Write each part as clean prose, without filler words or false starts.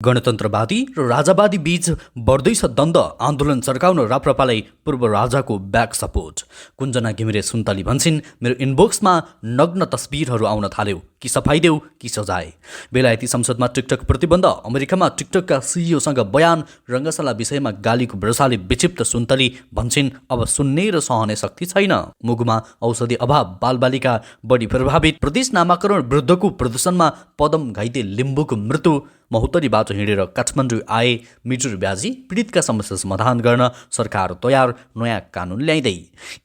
गणतन्त्रवादी र राजावादी बीच बढ्दैछ द्वन्द, आन्दोलन चर्काउन राप्रपालाई पूर्व राजाको ब्याक सपोर्ट। कुञ्जना घिमिरे सुन्तली भन्छन्, मेरो इनबक्समा नग्न तस्बिरहरू आउन थाल्यो, कि सफाई देऊ कि सजाय। बेलायती संसदमा टिकटक प्रतिबन्ध, अमेरिकामा टिकटकका सिइओसँग बयान, रङ्गशाला विषयमा गालीको वर्षाले विक्षिप्त सुन्तली भन्छन्, अब सुन्ने र सहने शक्ति छैन। मुगुमा औषधि अभाव, बालबालिका बढी प्रभावित, प्रदेश नामाकरण विरुद्धको प्रदर्शनमा पदम घाइते लिम्बूको मृत्यु। महोत्तरीबाट हिँडेर काठमाडौँ आए मिजुर ब्याजी, पीडितका समस्या समाधान गर्न सरकार तयार, नयाँ कानुन ल्याइँदै।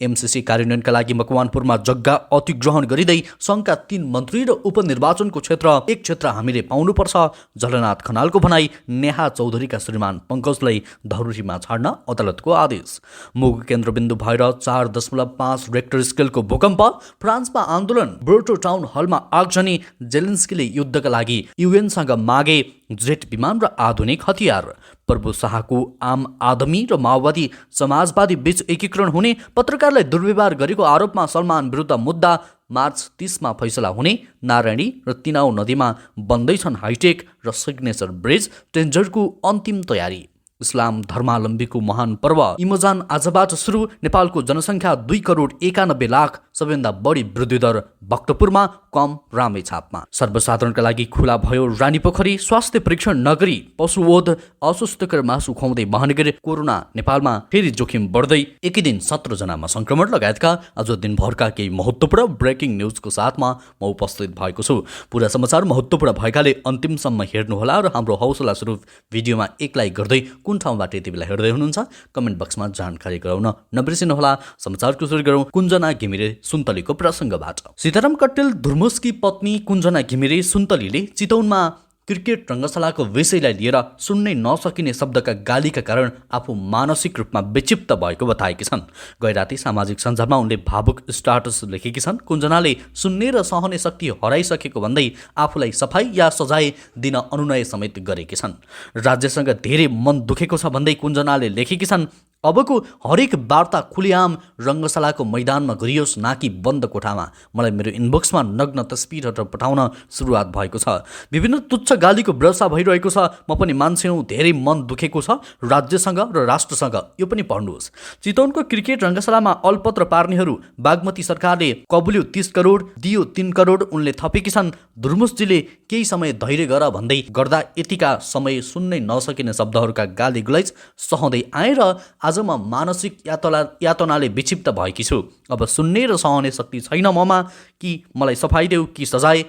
एमसिसी कार्यान्वयनका लागि मकवानपुरमा जग्गा अधिग्रहण गरिँदै सङ्घका 3 मन्त्री र उपनिर्वाचनको एक क्षेत्र हामीले पाउनुपर्छ। झलनाथ खनालको भनाई, नेहा चौधरीका श्रीमान पङ्कजलाई धरुरीमा छाड्न अदालतको आदेश। मुग केन्द्रबिन्दु भएर 4.5 रेक्टर स्केलको भूकम्प, फ्रान्समा आन्दोलन, ब्रोटो टाउन हलमा आगजनी, जेलेन्स्कीले युद्धका लागि युएनसँग मागे जेट विमान र आधुनिक हतियार। प्रभु शाहको आम आदमी र माओवादी समाजवादी बीच एकीकरण हुने, पत्रकारलाई दुर्व्यवहार गरेको आरोपमा सलमान विरुद्ध मुद्दा। मार्च 30मा फैसला हुने, नारायणी र तिनाउ नदीमा बन्दैछन् हाइटेक र सिग्नेचर ब्रिज, टेन्जरको अन्तिम तयारी। इस्लाम धर्मावलम्बीको महान पर्व इमोजान आजबाट सुरु। नेपालको जनसङ्ख्या 2,91,00,000, सबैभन्दा बढी वृद्धि दर भक्तपुरमा, कम रामेछापमा। सर्वसाधारणका लागि खुला भयो रानीपोखरी, स्वास्थ्य परीक्षण नगरी पशुवध, अस्वास्थ्यकर मासु खुवाउँदै महानगर। कोरोना नेपालमा फेरि जोखिम बढ्दै, एकै दिन 17 जनामा संक्रमण लगायतका आज दिनभरका केही महत्त्वपूर्ण ब्रेकिङ न्युजको साथमा म उपस्थित भएको छु। पुरा समाचार महत्त्वपूर्ण भएकाले अन्तिमसम्म हेर्नुहोला र हाम्रो हौसला स्वरूप भिडियोमा एक लाइक गर्दै कुन ठाउँबाट यति बेला हेर्दै हुनुहुन्छ कमेन्ट बक्समा जानकारी गराउन नबिर्सिनुहोला। समाचारको सुरु गरौँ कुञ्जना घिमिरे सुन्तलीको प्रसङ्गबाट। सीताराम कट्टेल धुर्मुसकी पत्नी कुञ्जना घिमिरे सुन्तलीले चितवनमा क्रिकेट रङ्गशालाको विषयलाई लिएर सुन्नै नसकिने शब्दका गालीका कारण आफू मानसिक रूपमा विक्षिप्त भएको बताएकी छन्। गैराती सामाजिक सञ्जालमा उनले भावुक स्टाटस लेखेकी छन्। कुञ्जनाले सुन्ने र सहने शक्ति हराइसकेको भन्दै आफूलाई सफाई या सजाय दिन अनुनय समेत गरेकी छन्। राज्यसँग धेरै मन दुखेको छ भन्दै कुञ्जनाले लेखेकी छन्, अबको हरेक वार्ता खुलेआम रङ्गशालाको मैदानमा गरियोस्, नाकि बन्द कोठामा। मलाई मेरो इनबक्समा नग्न तस्बिरहरू पठाउन सुरुवात भएको छ। विभिन्न तुच्छ गालीको वर्षा भइरहेको छ। म पनि मान्छे हुँ, धेरै मन दुखेको छ राज्यसँग र राष्ट्रसँग। यो पनि पढ्नुहोस्। चितवनको क्रिकेट रङ्गशालामा अलपत्र पार्नेहरू, बागमती सरकारले कबुल्यो 30 करोड, दियो 3 करोड, उनले थपेकी छन्। धुर्मुसजीले केही समय धैर्य गर भन्दै गर्दा यतिका समय सुन्नै नसकिने शब्दहरूका गाली गुलाइज सहँदै आए र आज म मानसिक यातनाले विक्षिप्त भएकी छु। अब सुन्ने र सहने शक्ति छैन ममा, कि मलाई सफाई देऊ कि सजाय।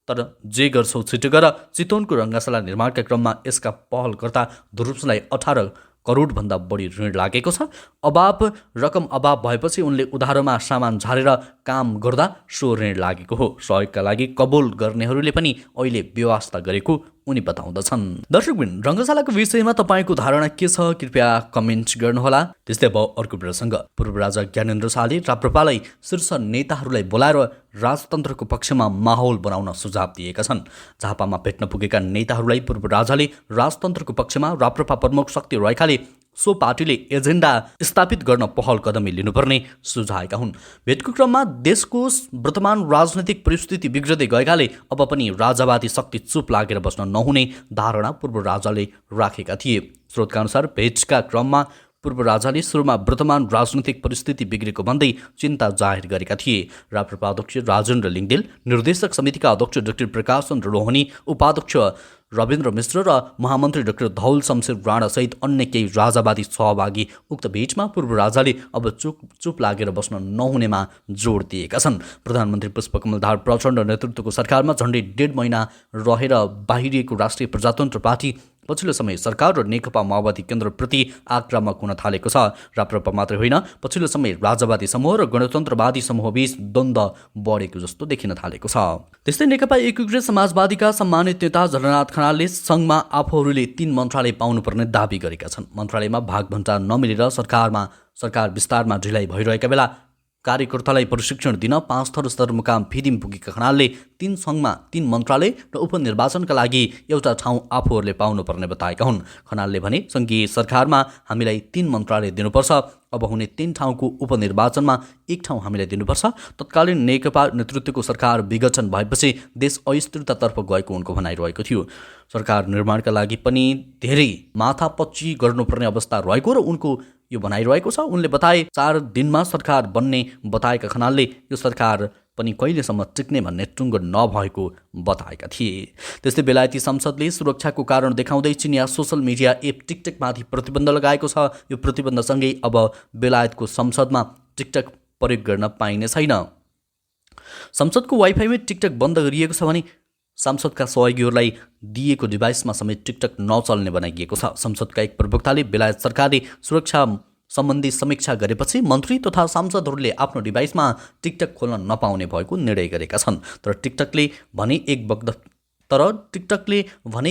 तर जे गर्छौ छिटो गर। चितवनको रङ्गशाला निर्माणका क्रममा यसका पहलकर्ता धुर्मुसलाई 18 करोडभन्दा बढी ऋण लागेको छ। रकम अभाव भएपछि उनले उधारोमा सामान झारेर काम गर्दा सो ऋण लागेको हो। सहयोगका लागि कबुल गर्नेहरूले पनि अहिले व्यवस्था गरेको उनी बताउँदछन्। दर्शकबिन, रङ्गशालाको विषयमा तपाईँको धारणा के छ कृपया कमेन्ट गर्नुहोला। त्यस्तै अब अर्को प्रसङ्ग। पूर्व राजा ज्ञानेन्द्र शाहले राप्रपालाई शीर्ष नेताहरूलाई बोलाएर राजतन्त्रको पक्षमा माहौल बनाउन सुझाव दिएका छन्। झापामा भेट्न पुगेका नेताहरूलाई पूर्व राजाले राजतन्त्रको पक्षमा राप्रपा प्रमुख शक्ति रहेकाले सो पार्टीले एजेन्डा स्थापित गर्न पहल कदमी लिनुपर्ने सुझाएका हुन्। भेटको क्रममा देशको वर्तमान राजनैतिक परिस्थिति बिग्रदै गएकाले अब पनि राजावादी शक्ति चुप लागेर बस्न नहुने धारणा पूर्व राजाले राखेका थिए। स्रोतका अनुसार भेटका क्रममा पूर्व राजाले सुरुमा वर्तमान राजनैतिक परिस्थिति बिग्रेको भन्दै चिन्ता जाहेर गरेका थिए। राप्रपा अध्यक्ष राजेन्द्र लिङ्गदेल, निर्देशक समितिका अध्यक्ष डाक्टर प्रकाश चन्द्र रोहनी, उपाध्यक्ष रविन्द्र मिश्र र महामन्त्री डाक्टर धौल शमशेर राणासहित अन्य केही राजावादी सहभागी उक्त भेटमा पूर्व राजाले अब चुप लागेर बस्न नहुनेमा जोड दिएका छन्। प्रधानमन्त्री पुष्पकमल दाहाल प्रचण्ड नेतृत्वको सरकारमा झन्डै 1.5 महिना रहेर बाहिरिएको राष्ट्रिय प्रजातन्त्र पार्टी पछिल्लो समय सरकार र नेकपा माओवादी केन्द्रप्रति आक्रामक हुन थालेको छ। राप्रपा मात्रै होइन, पछिल्लो समय राजावादी समूह र गणतन्त्रवादी समूहबीच द्वन्द्व बढेको जस्तो देखिन थालेको छ। त्यस्तै नेकपा एकीकृत समाजवादीका सम्मानित नेता झलनाथ खनालले सङ्घमा आफूहरूले 3 मन्त्रालय पाउनुपर्ने दाबी गरेका छन्। मन्त्रालयमा भागभन्डा नमिलेर सरकार विस्तारमा ढिलाइ भइरहेका बेला कार्यकर्तालाई प्रशिक्षण दिन 5 थर सदरमुकाम फिदिम पुगेका खनालले 3 सङ्घमा 3 मन्त्रालय र उपनिर्वाचनका लागि एउटा ठाउँ आफूहरूले पाउनुपर्ने बताएका हुन्। खनालले भने सङ्घीय सरकारमा हामीलाई 3 मन्त्रालय दिनुपर्छ, अब हुने 3 ठाउँको उपनिर्वाचनमा 1 ठाउँ हामीलाई दिनुपर्छ। तत्कालीन नेकपा नेतृत्वको सरकार विघटन भएपछि देश अस्थिरतातर्फ गएको उनको भनाइरहेको थियो। सरकार निर्माणका लागि पनि धेरै माथापच्ची गर्नुपर्ने अवस्था रहेको र उनको यो भनाइरहेको छ। उनले बताए 4 दिनमा सरकार बन्ने बताएका खनालले यो सरकार पनि कहिलेसम्म टिक्ने भन्ने टुङ्गो नभएको बताएका थिए। त्यस्तै बेलायती संसदले सुरक्षाको कारण देखाउँदै चिनिया सोसल मिडिया एप टिकटकमाथि प्रतिबन्ध लगाएको छ। यो प्रतिबन्धसँगै अब बेलायतको संसदमा टिकटक प्रयोग गर्न पाइने छैन। संसदको वाइफाईमै टिकटक बन्द गरिएको छ भने सांसदका सहयोगीहरूलाई दिएको डिभाइसमा समेत टिकटक नचल्ने बनाइएको छ। संसदका एक प्रवक्ताले बेलायत सरकारले सुरक्षा सम्बन्धी समीक्षा गरेपछि मन्त्री तथा सांसदहरूले आफ्नो डिभाइसमा टिकटक खोल्न नपाउने भएको निर्णय गरेका छन्। तर टिकटकले भने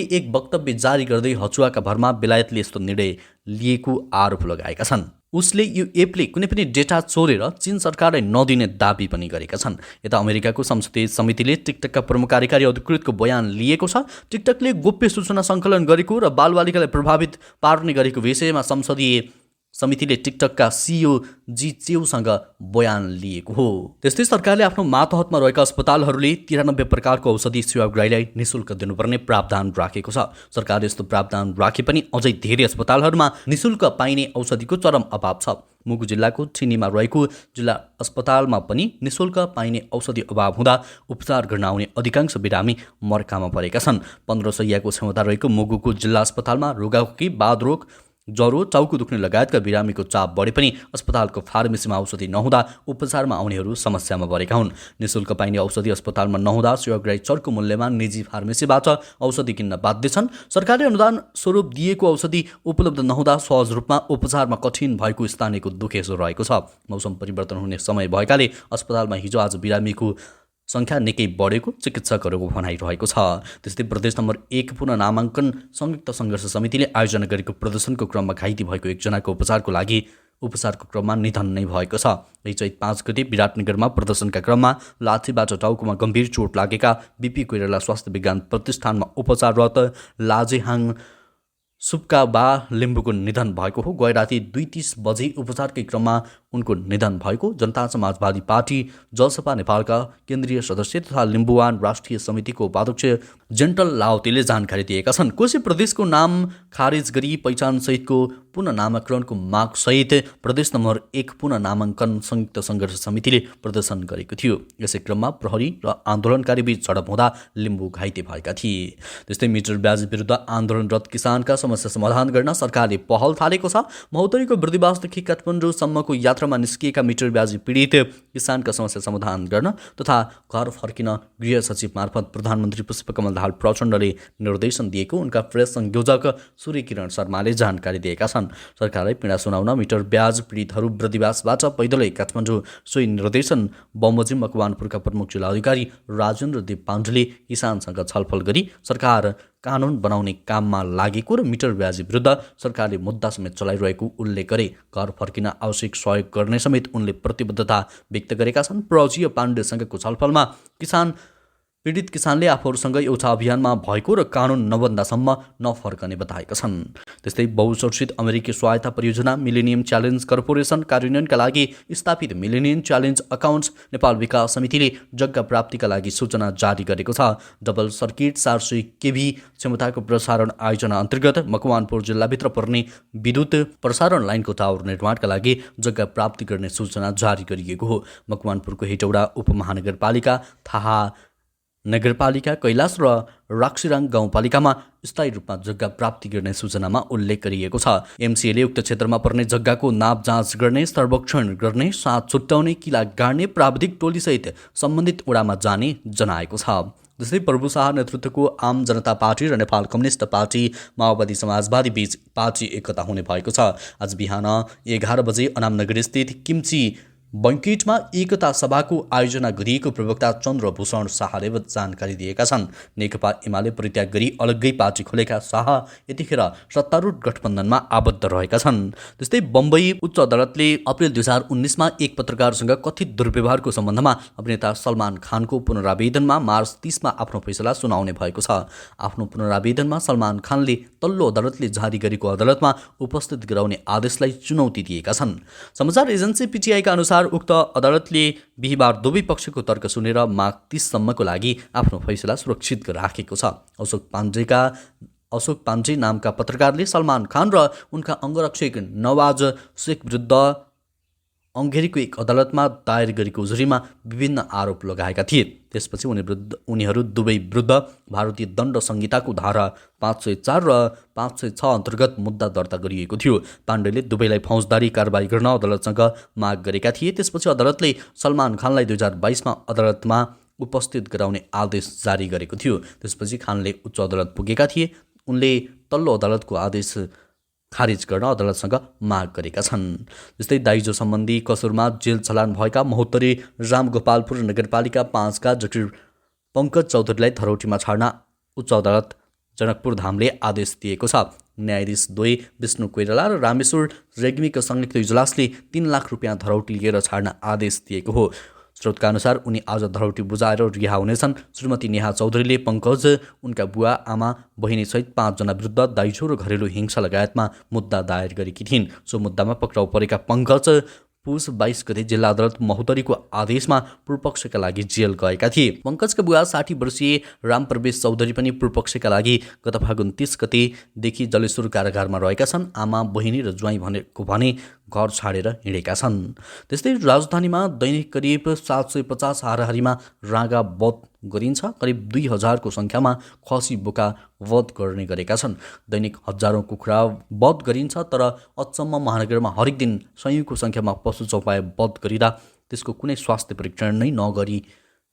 एक वक्तव्य जारी गर्दै हचुवाका भरमा बेलायतले यस्तो निर्णय लिएको आरोप लगाएका छन्। उसले यो एपले कुनै पनि डेटा चोरेर चीन सरकारलाई नदिने दाबी पनि गरेका छन्। यता अमेरिकाको संसदीय समितिले टिकटकका प्रमुख कार्यकारी अधिकृतको बयान लिएको छ। टिकटकले गोप्य सूचना सङ्कलन गरेको र बालबालिकालाई प्रभावित पार्ने गरेको विषयमा संसदीय समितिले टिकटकका सिइओ जी चेउसँग बयान लिएको हो। त्यस्तै सरकारले आफ्नो मातहतमा रहेका अस्पतालहरूले 93 प्रकारको औषधि सेवाग्राहीलाई निःशुल्क दिनुपर्ने प्रावधान राखेको छ। सरकारले यस्तो प्रावधान राखे पनि अझै धेरै अस्पतालहरूमा निःशुल्क पाइने औषधिको चरम अभाव छ। मुगु जिल्लाको छिनीमा रहेको जिल्ला अस्पतालमा पनि निःशुल्क पाइने औषधि अभाव हुँदा उपचार गर्न आउने अधिकांश बिरामी मर्कामा परेका छन्। 15 शय्याको क्षमता रहेको मुगुको जिल्ला अस्पतालमा रुगाखोकी, बादरोग, ज्वरो, टाउको दुख्ने लगायतका बिरामीको चाप बढे पनि अस्पतालको फार्मेसीमा औषधि नहुँदा उपचारमा आउनेहरू समस्यामा परेका हुन्। निःशुल्क पाइने औषधि अस्पतालमा नहुँदा सेवाग्राही चर्को मूल्यमा निजी फार्मेसीबाट औषधि किन्न बाध्य छन्। सरकारले अनुदान स्वरूप दिएको औषधि उपलब्ध नहुँदा सहज रूपमा उपचारमा कठिन भएको स्थानीयको दुखेसो रहेको छ। मौसम परिवर्तन हुने समय भएकाले अस्पतालमा हिजो आज बिरामीको सङ्ख्या निकै बढेको चिकित्सकहरूको भनाइरहेको छ। त्यस्तै प्रदेश नम्बर 1 पुनः नामाङ्कन संयुक्त सङ्घर्ष समितिले आयोजना गरेको प्रदर्शनको क्रममा घाइते भएको एकजनाको उपचारको क्रममा निधन नै भएको छ। चैत 5 गते विराटनगरमा प्रदर्शनका क्रममा लाठीबाट टाउकोमा गम्भीर चोट लागेका बिपी कोइराला स्वास्थ्य विज्ञान प्रतिष्ठानमा उपचाररत लाजेहाङ सुब्का बा लिम्बुको निधन भएको हो। गए राति 2:30 बजे उपचारकै क्रममा उनको निधन भएको जनता समाजवादी पार्टी जलसपा नेपालका केन्द्रीय सदस्य तथा लिम्बुवान राष्ट्रिय समितिको उपाध्यक्ष जेन्टल लाउतेले जानकारी दिएका छन्। कोशी प्रदेशको नाम खारेज गरी पहिचानसहितको पुनः नामाकरणको मागसहित प्रदेश नम्बर 1 पुनः नामाङ्कन संयुक्त सङ्घर्ष समितिले प्रदर्शन गरेको थियो। यसै क्रममा प्रहरी र आन्दोलनकारी बीच झडप हुँदा लिम्बू घाइते भएका थिए। त्यस्तै मिटर ब्याज विरुद्ध आन्दोलनरत किसानका समस्या समाधान गर्न सरकारले पहल थालेको छ। महोत्तरीको बर्दिवासदेखि काठमाडौँसम्मको यात्रामा निस्किएका मिटर ब्याजी पीडित किसानका समस्या समाधान गर्न तथा घर फर्किन गृह सचिव मार्फत प्रधानमन्त्री पुष्पकमल दाहाल प्रचण्डले निर्देशन दिएको उनका प्रेस संयोजक सूर्यकिरण शर्माले जानकारी दिएका छन्। सरकारलाई पीडा सुनाउन मिटर ब्याज पीडितहरू बर्दिवासबाट पैदलै काठमाडौँ सोही निर्देशन बमोजिम मकवानपुरका प्रमुख जिल्ला अधिकारी राजेन्द्र देव पाण्डेले किसानसँग छलफल गरी सरकार कानुन बनाउने काममा लागेको र मिटर ब्याजी विरुद्ध सरकारले मुद्दा समेत चलाइरहेको उल्लेख गरे। घर फर्किन आवश्यक सहयोग गर्ने समेत उनले प्रतिबद्धता व्यक्त गरेका छन्। प्रजीय पाण्डेसँगको छलफलमा पीडित किसानले आफूहरूसँग एउटा अभियानमा भएको र कानुन नबन्दासम्म नफर्कने बताएका छन्। त्यस्तै बहुचर्चित अमेरिकी सहायता परियोजना मिलेनियम च्यालेन्ज कर्पोरेसन कार्यान्वयनका लागि स्थापित मिलेनियम च्यालेन्ज अकाउन्ट्स नेपाल विकास समितिले जग्गा प्राप्तिका लागि सूचना जारी गरेको छ। डबल सर्किट 400 केभी क्षमताको प्रसारण आयोजना अन्तर्गत मकवानपुर जिल्लाभित्र पर्ने विद्युत प्रसारण लाइनको टावर निर्माणका लागि जग्गा प्राप्ति गर्ने सूचना जारी गरिएको हो। मकवानपुरको हेटौडा उपमहानगरपालिका, थाहा नगरपालिका, कैलाश र राक्सिराङ गाउँपालिकामा स्थायी रूपमा जग्गा प्राप्ति गर्ने सूचनामा उल्लेख गरिएको छ। एमसिएले उक्त क्षेत्रमा पर्ने जग्गाको नाप जाँच गर्ने, सर्वेक्षण गर्ने, साथ छुट्याउने, किला गाड्ने प्राविधिक टोलीसहित सम्बन्धित ओडामा जाने जनाएको छ। जस्तै प्रभु शाह नेतृत्वको आम जनता पार्टी र नेपाल कम्युनिस्ट पार्टी माओवादी समाजवादी बीच पार्टी एकता हुने भएको छ। आज बिहान 11 बजे अनामनगर स्थित किम्ची बैङ्किटमा एकता सभाको आयोजना गरिएको प्रवक्ता चन्द्रभूषण शाहले जानकारी दिएका छन्। नेकपा एमाले परित्याग गरी अलग्गै पार्टी खोलेका शाह यतिखेर सत्तारूढ गठबन्धनमा आबद्ध रहेका छन्। त्यस्तै बम्बई उच्च अदालतले अप्रिल 2019मा एक पत्रकारसँग कथित दुर्व्यवहारको सम्बन्धमा अभिनेता सलमान खानको पुनरावेदनमा मार्च 30मा आफ्नो फैसला सुनाउने भएको छ। आफ्नो पुनरावेदनमा सलमान खानले तल्लो अदालतले जारी गरेको अदालतमा उपस्थित गराउने आदेशलाई चुनौती दिएका छन्। समाचार एजेन्सी पिटिआईका अनुसार उक्त अदालतले बिहिबार दुवै पक्षको तर्क सुनेर माघ 30सम्मको लागि आफ्नो फैसला सुरक्षित राखेको छ। अशोक पान्जे नामका पत्रकारले सलमान खान र उनका अङ्गरक्षक नवाज शेख विरुद्ध अङ्गेरीको एक अदालतमा दायर गरेको उजुरीमा विभिन्न आरोप लगाएका थिए। त्यसपछि उनीहरू दुवै विरुद्ध भारतीय दण्ड संहिताको धारा 504 र 506 अन्तर्गत मुद्दा दर्ता गरिएको थियो। पाण्डेले दुवैलाई फौजदारी कारबाही गर्न अदालतसँग माग गरेका थिए। त्यसपछि अदालतले सलमान खानलाई 2022मा अदालतमा उपस्थित गराउने आदेश जारी गरेको थियो। त्यसपछि खानले उच्च अदालत पुगेका थिए। उनले तल्लो अदालतको आदेश खारिज गर्न अदालतसँग माग गरेका छन्। जस्तै दाइजो सम्बन्धी कसुरमा जेल चलान भएका महोत्तरी रामगोपालपुर नगरपालिका 5 का डाक्टर पङ्कज चौधरीलाई थरौटीमा छाड्न उच्च अदालत जनकपुर धामले आदेश दिएको छ। न्यायाधीश द्वय विष्णु कोइराला र रामेश्वर रेग्मीको संयुक्त इजलासले 3 लाख रुपियाँ थरौटी लिएर छाड्न आदेश दिएको हो। स्रोतका अनुसार उनी आज धरौटी बुझाएर रिहा हुनेछन्। श्रीमती नेहा चौधरीले पङ्कज, उनका बुवा, आमा, बहिनीसहित 5 जना विरुद्ध दाइजो र घरेलु हिंसा लगायतमा मुद्दा दायर गरेकी थिइन्। सो मुद्दामा पक्राउ परेका पङ्कज पुस 22 गते जिल्ला अदालत महोत्तरीको आदेशमा पूर्वपक्षका लागि जेल गएका थिए। पङ्कजका बुवा 60 वर्षीय रामप्रवेश चौधरी पनि पूर्वपक्षका लागि गत फागुन 30 गतेदेखि जलेश्वर कारागारमा रहेका छन्। आमा, बहिनी र ज्वाइँ भने घर छाडेर हिँडेका छन्। त्यस्तै राजधानीमा दैनिक करिब 750 हाराहारीमा राँगा वध गरिन्छ। करिब 2000 को सङ्ख्यामा खसी बोका वध गर्ने गरेका छन्। दैनिक हजारौँ कुखुरा वध गरिन्छ। तर अचम्म महानगरमा हरेक दिन सयौँको सङ्ख्यामा पशु चौपाया वध गरिँदा त्यसको कुनै स्वास्थ्य परीक्षण नै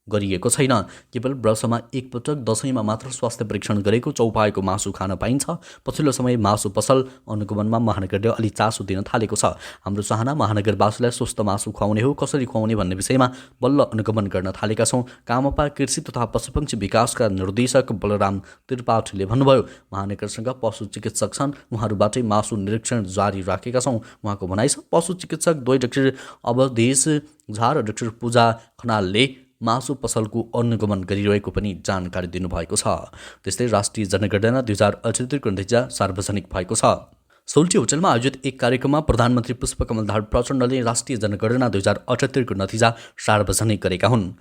गरिएको छैन। केवल वर्षमा एकपटक दशैँमा मात्र स्वास्थ्य परीक्षण गरेको चौपाएको मासु खान पाइन्छ। पछिल्लो समय मासु पसल अनुगमनमा महानगरले अलि चासो दिन थालेको छ। हाम्रो चाहना महानगरवासीलाई स्वस्थ मासु खुवाउने हो। कसरी खुवाउने भन्ने विषयमा बल्ल अनुगमन गर्न थालेका छौँ। कामपा कृषि तथा पशुपक्षी विकासका निर्देशक बलराम त्रिपाठीले भन्नुभयो, महानगरसँग पशु चिकित्सक छन्, उहाँहरूबाटै मासु निरीक्षण जारी राखेका छौँ। उहाँको भनाइ छ, पशु चिकित्सक द्वय डाक्टर अवधेश झा र डाक्टर पूजा खनालले मासु पसलको अनुगमन गरिरहेको पनि जानकारी दिनुभएको छ। त्यस्तै राष्ट्रिय जनगणना 2078 को नतिजा सार्वजनिक भएको छ। सोल्टी होटलमा आयोजित एक कार्यक्रममा प्रधानमन्त्री पुष्पकमल दाहाल प्रचण्डले राष्ट्रिय जनगणना 2078 को नतिजा सार्वजनिक गरेका हुन्।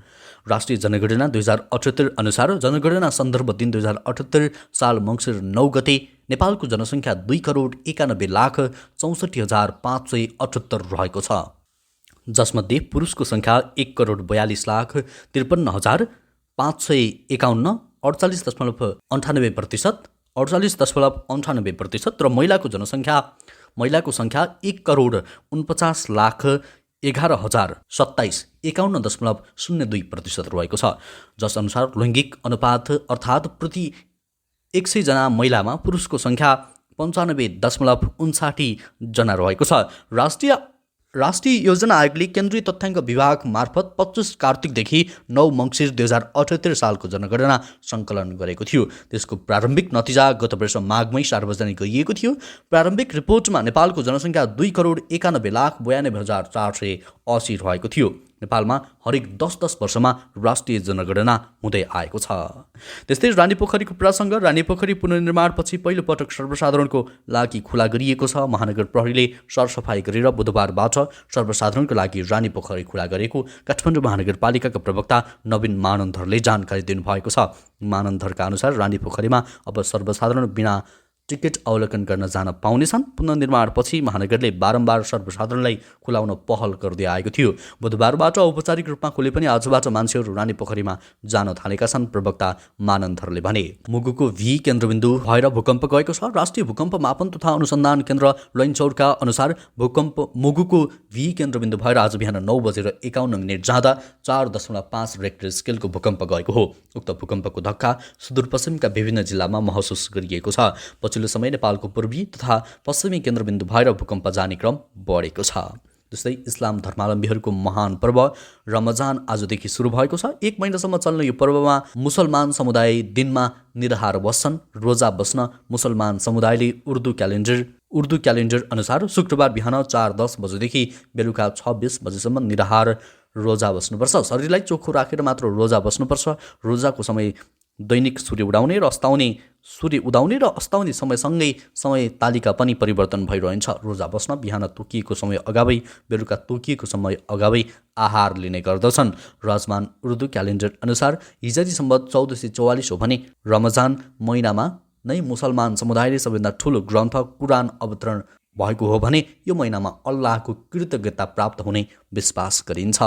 राष्ट्रिय जनगणना 2078 अनुसार जनगणना सन्दर्भ दिन 2078 साल मङ्सिर 9 गते नेपालको जनसङ्ख्या 2,91,64,578 रहेको छ, जसमध्ये पुरुषको सङ्ख्या 1,42,53,551 48.98% र महिलाको सङ्ख्या 1,49,11,027 51.02% रहेको छ। जसअनुसार लैङ्गिक अनुपात अर्थात् प्रति 100 जना महिलामा पुरुषको सङ्ख्या 95.59 जना रहेको छ। राष्ट्रिय योजना आयोगले केन्द्रीय तथ्याङ्क विभाग मार्फत 25 कार्तिकदेखि 9 मङ्सिर 2078 सालको जनगणना सङ्कलन गरेको थियो। त्यसको प्रारम्भिक नतिजा गत वर्ष माघमै सार्वजनिक गरिएको थियो। प्रारम्भिक रिपोर्टमा नेपालको जनसङ्ख्या 2,91,92,480 रहेको थियो। नेपालमा हरेक 10 वर्षमा राष्ट्रिय जनगणना हुँदै आएको छ। त्यस्तै रानीपोखरीको प्रसङ्ग, रानीपोखरी पुनर्निर्माणपछि पहिलोपटक सर्वसाधारणको लागि खुला गरिएको छ। महानगर प्रहरीले सरसफाई गरेर बुधबारबाट सर्वसाधारणको लागि रानीपोखरी खुला गरेको काठमाडौँ महानगरपालिकाका प्रवक्ता नवीन मानन्धरले जानकारी दिनुभएको छ। मानन्धरका अनुसार रानीपोखरीमा अब सर्वसाधारण बिना टिकट अवलोकन गर्न जान पाउनेछन्। पुनर्निर्माणपछि महानगरले बारम्बार सर्वसाधारणलाई खुलाउन पहल गर्दै आएको थियो। बुधबारबाट औपचारिक रूपमा खुले पनि आजबाट मान्छेहरू रानीपोखरीमा जान थालेका छन्, प्रवक्ता मानन्धरले भने। मुगुको भी केन्द्रबिन्दु भएर भूकम्प गएको छ। राष्ट्रिय भूकम्प मापन तथा अनुसन्धान केन्द्र लैनचौरका अनुसार मुगुको भी केन्द्रबिन्दु भएर आज बिहान 9:51 जाँदा 4.5 रेक्टर स्केलको भूकम्प गएको हो। उक्त भूकम्पको धक्का सुदूरपश्चिमका विभिन्न जिल्लामा महसुस गरिएको छ। पछिल्लो समय नेपालको पूर्वी तथा पश्चिमी केन्द्रबिन्दु भएर भूकम्प जाने क्रम बढेको छ। जस्तै इस्लाम धर्मावलम्बीहरूको महान पर्व रमजान आजदेखि सुरु भएको छ। 1 महिनासम्म चल्ने यो पर्वमा मुसलमान समुदाय दिनमा निराहार बस्छन्। रोजा बस्न मुसलमान समुदायले उर्दू क्यालेन्डर अनुसार शुक्रबार बिहान 4:10 बजेदेखि बेलुका 6:20 बजेसम्म निराहार रोजा बस्नुपर्छ। शरीरलाई चोखो राखेर मात्र रोजा बस्नुपर्छ। रोजाको समय दैनिक सूर्य उदाउने र अस्ताउने समयसँगै समय तालिका पनि परिवर्तन भइरहन्छ। रोजा बस्न बिहान तोकिएको समय अगावै बेलुका तोकिएको समय अगावै आहार लिने गर्दछन्। रजमान उर्दू क्यालेन्डर अनुसार हिजरी सम्बत 1444 हो भने रमजान महिनामा नै मुसलमान समुदायले सबैभन्दा ठुलो ग्रन्थ कुरान अवतरण भएको हो भने यो महिनामा अल्लाहको कृतज्ञता प्राप्त हुने विश्वास गरिन्छ।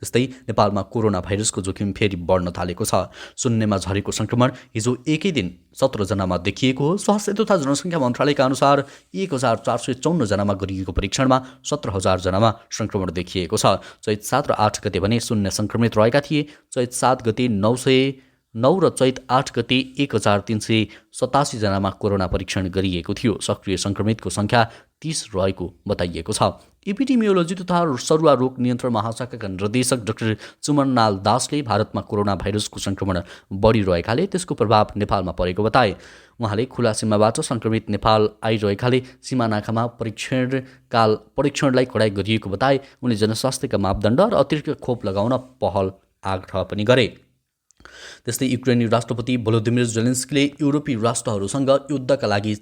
त्यस्तै नेपालमा कोरोना भाइरसको जोखिम फेरि बढ्न थालेको छ। शून्यमा झरेको सङ्क्रमण हिजो एकै दिन 17 जनामा देखिएको हो। स्वास्थ्य तथा जनसङ्ख्या मन्त्रालयका अनुसार 1454 जनामा गरिएको परीक्षणमा 17,000 जनामा सङ्क्रमण देखिएको छ। चैत 7 र 8 गते भने शून्य सङ्क्रमित रहेका थिए। चैत 7 गते 909 र चैत 8 गते 1387 जनामा कोरोना परीक्षण गरिएको थियो। सक्रिय सङ्क्रमितको सङ्ख्या 30 रहेको बताइएको छ। एपिडेमियोलोजी तथा सरुवा रोग नियन्त्रण महाशाखाका निर्देशक डाक्टर चुमनलाल दासले भारतमा कोरोना भाइरसको सङ्क्रमण बढिरहेकाले त्यसको प्रभाव नेपालमा परेको बताए। उहाँले खुला सीमाबाट सङ्क्रमित नेपाल आइरहेकाले सीमा नाकामा परीक्षणलाई कडाइ गरिएको बताए। उनले जनस्वास्थ्यका मापदण्ड र अतिरिक्त खोप लगाउन पहल आग्रह पनि गरे। त्यस्तै युक्रेनी राष्ट्रपति भोलोदिमिर जेलेन्स्कीले युरोपीय राष्ट्रहरूसँग युद्धका लागि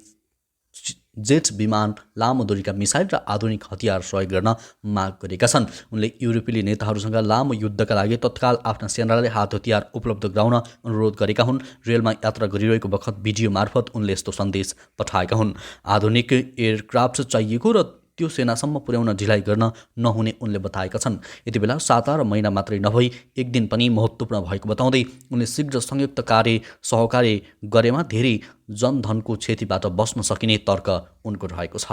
जेट विमान, लामो दूरीका मिसाइल र आधुनिक हतियार सहयोग गर्न माग गरेका छन्। उनले युरोपेली नेताहरूसँग लामो युद्धका लागि तत्काल आफ्ना सेनालाई हात हतियार उपलब्ध गराउन अनुरोध गरेका हुन्। रेलमा यात्रा गरिरहेको बखत भिडियो मार्फत उनले यस्तो सन्देश पठाएका हुन्। आधुनिक एयरक्राफ्ट चाहिएको र त्यो सेनासम्म पुर्याउन ढिलाइ गर्न नहुने उनले बताएका छन्। यति बेला साता र महिना मात्रै नभई एक दिन पनि महत्त्वपूर्ण भएको बताउँदै उनले शीघ्र संयुक्त सहकार्य गरेमा धेरै जनधनको क्षतिबाट बस्न सकिने तर्क उनको रहेको छ।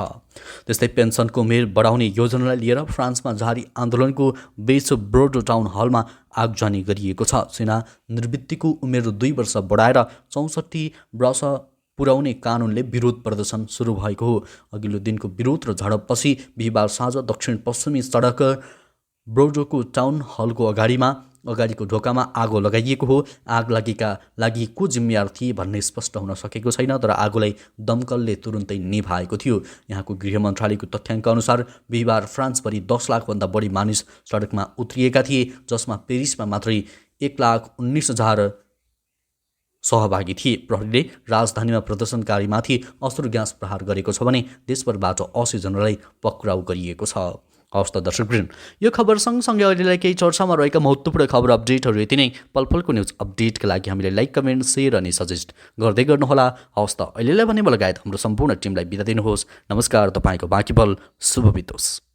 त्यस्तै पेन्सनको उमेर बढाउने योजनालाई लिएर फ्रान्समा जारी आन्दोलनको बीच ब्रोडो टाउन हलमा आगजनी गरिएको छ। सेना निवृत्तिको उमेर 2 वर्ष बढाएर 64 वर्ष पुर्याउने कानुनले विरोध प्रदर्शन सुरु भएको हो। अघिल्लो दिनको विरोध र झडपपछि बिहिबार साँझ दक्षिण पश्चिमी सडक ब्रोडोको टाउन हलको अगाडिको ढोकामा आगो लगाइएको हो। आग लागि को जिम्मेवार थिए भन्ने स्पष्ट हुन सकेको छैन, तर आगोलाई दमकलले तुरुन्तै निभाएको थियो। यहाँको गृह मन्त्रालयको तथ्याङ्क अनुसार बिहिबार फ्रान्सभरि 10 लाखभन्दा बढी मानिस सडकमा उत्रिएका थिए, जसमा पेरिसमा मात्रै 1,19,000 सहभागी थिए। प्रहरीले राजधानीमा प्रदर्शनकारीमाथि अश्रु ग्यास प्रहार गरेको छ भने देशभरबाट 80 जनालाई पक्राउ गरिएको छ। हवस् त दर्शकवृन्द, यो खबर सँगसँगै अहिलेलाई केही चर्चामा रहेका महत्त्वपूर्ण खबर अपडेटहरू यति नै। पलपलको न्युज अपडेटका लागि हामीले लाइक, कमेन्ट, सेयर अनि सजेस्ट गर्दै गर्नुहोला। हवस् त अहिलेलाई भने लगायत हाम्रो सम्पूर्ण टिमलाई बिदा दिनुहोस्। नमस्कार। तपाईँको बाँकी पल शुभ बितोस्।